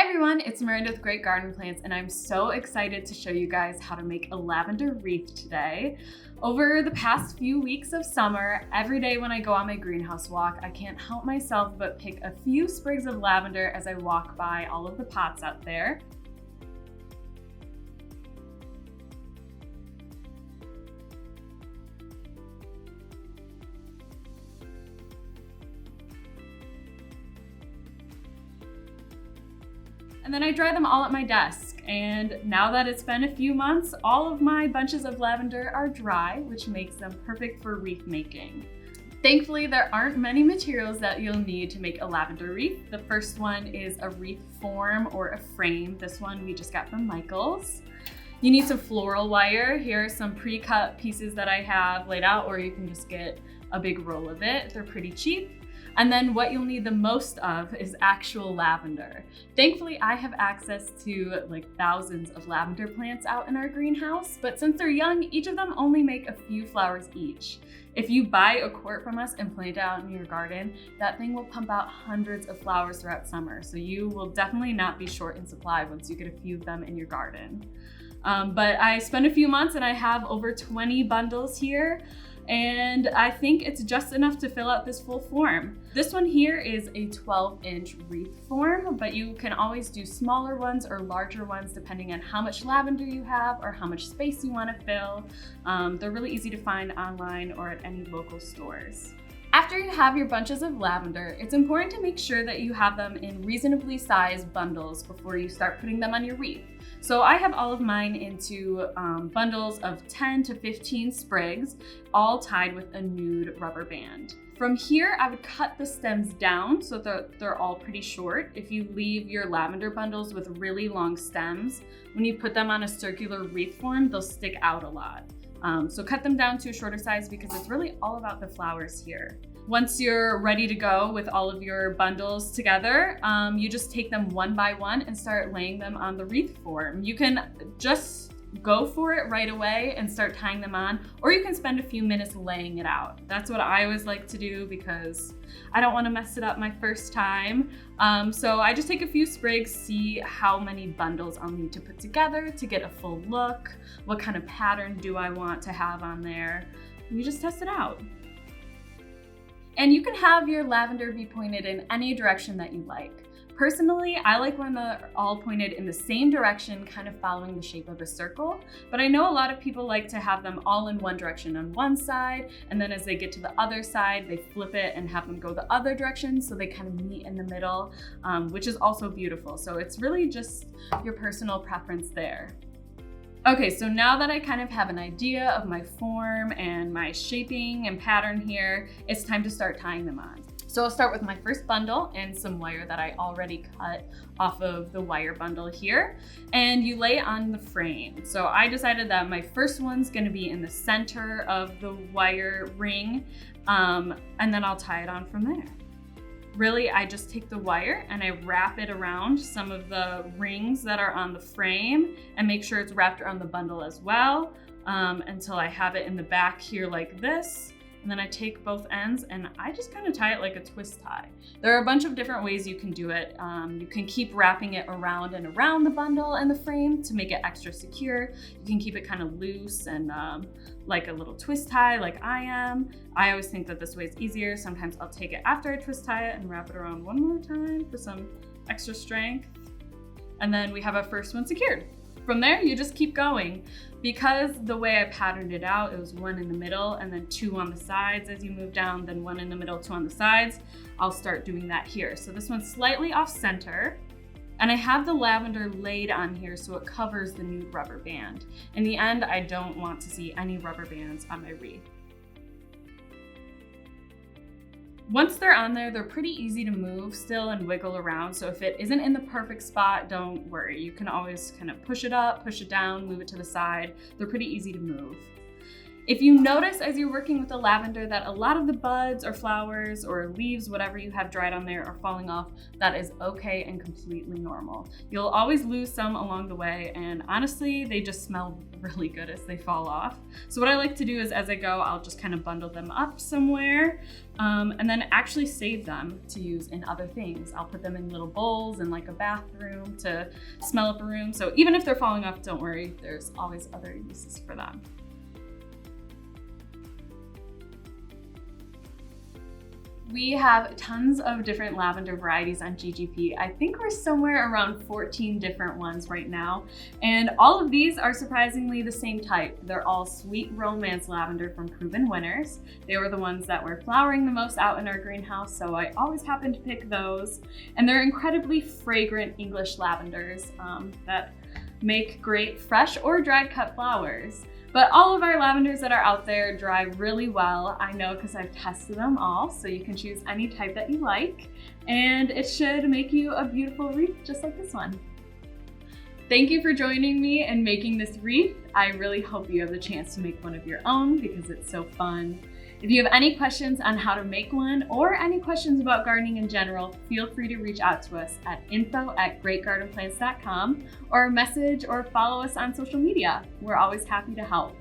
Hey everyone, it's Miranda with Great Garden Plants, and I'm so excited to show you guys how to make a lavender wreath today. Over the past few weeks of summer, every day when I go on my greenhouse walk, I can't help myself but pick a few sprigs of lavender as I walk by all of the pots out there. And then I dry them all at my desk. And now that it's been a few months, all of my bunches of lavender are dry, which makes them perfect for wreath making. Thankfully, there aren't many materials that you'll need to make a lavender wreath. The first one is a wreath form or a frame. This one we just got from Michael's. You need some floral wire. Here are some pre-cut pieces that I have laid out, or you can just get a big roll of it. They're pretty cheap. And then what you'll need the most of is actual lavender. Thankfully, I have access to like thousands of lavender plants out in our greenhouse, but since they're young, each of them only make a few flowers each. If you buy a quart from us and plant it out in your garden, that thing will pump out hundreds of flowers throughout summer. So you will definitely not be short in supply once you get a few of them in your garden. But I spent a few months and I have over 20 bundles here. And I think it's just enough to fill out this full form. This one here is a 12-inch wreath form, but you can always do smaller ones or larger ones depending on how much lavender you have or how much space you want to fill. They're really easy to find online or at any local stores. After you have your bunches of lavender, it's important to make sure that you have them in reasonably sized bundles before you start putting them on your wreath. So I have all of mine into bundles of 10 to 15 sprigs, all tied with a nude rubber band. From here, I would cut the stems down so that they're all pretty short. If you leave your lavender bundles with really long stems, when you put them on a circular wreath form, they'll stick out a lot. So cut them down to a shorter size because it's really all about the flowers here. Once you're ready to go with all of your bundles together, you just take them one by one and start laying them on the wreath form. You can just go for it right away and start tying them on, or you can spend a few minutes laying it out. That's what I always like to do because I don't want to mess it up my first time. So I just take a few sprigs, see how many bundles I'll need to put together to get a full look, what kind of pattern do I want to have on there. You just test it out. And you can have your lavender be pointed in any direction that you like. Personally, I like when they're all pointed in the same direction, kind of following the shape of a circle, but I know a lot of people like to have them all in one direction on one side, and then as they get to the other side, they flip it and have them go the other direction so they kind of meet in the middle, which is also beautiful. So it's really just your personal preference there. Okay, so now that I kind of have an idea of my form and my shaping and pattern here, it's time to start tying them on. So I'll start with my first bundle and some wire that I already cut off of the wire bundle here, and you lay on the frame. So I decided that my first one's gonna be in the center of the wire ring, and then I'll tie it on from there. Really, I just take the wire and I wrap it around some of the rings that are on the frame and make sure it's wrapped around the bundle as well, until I have it in the back here like this. And then I take both ends and I just kind of tie it like a twist tie. There are a bunch of different ways you can do it. You can keep wrapping it around and around the bundle and the frame to make it extra secure. You can keep it kind of loose and like a little twist tie like I am. I always think that this way is easier. Sometimes I'll take it after I twist tie it and wrap it around one more time for some extra strength. And then we have our first one secured. From there, you just keep going. Because the way I patterned it out, it was one in the middle and then two on the sides as you move down, then one in the middle, two on the sides. I'll start doing that here. So this one's slightly off center, and I have the lavender laid on here so it covers the nude rubber band. In the end, I don't want to see any rubber bands on my wreath. Once they're on there, they're pretty easy to move still and wiggle around. So if it isn't in the perfect spot, don't worry. You can always kind of push it up, push it down, move it to the side. They're pretty easy to move. If you notice as you're working with the lavender that a lot of the buds or flowers or leaves, whatever you have dried on there, are falling off, that is okay and completely normal. You'll always lose some along the way, and honestly, they just smell really good as they fall off. So what I like to do is as I go, I'll just kind of bundle them up somewhere and then actually save them to use in other things. I'll put them in little bowls in like a bathroom to smell up a room. So even if they're falling off, don't worry, there's always other uses for them. We have tons of different lavender varieties on GGP. I think we're somewhere around 14 different ones right now. And all of these are surprisingly the same type. They're all sweet romance lavender from proven winners. They were the ones that were flowering the most out in our greenhouse, so I always happen to pick those. And they're incredibly fragrant English lavenders that make great fresh or dried cut flowers. But all of our lavenders that are out there dry really well. I know because I've tested them all, so you can choose any type that you like, and it should make you a beautiful wreath just like this one. Thank you for joining me in making this wreath. I really hope you have the chance to make one of your own because it's so fun. If you have any questions on how to make one or any questions about gardening in general, feel free to reach out to us at info@greatgardenplants.com or message or follow us on social media. We're always happy to help.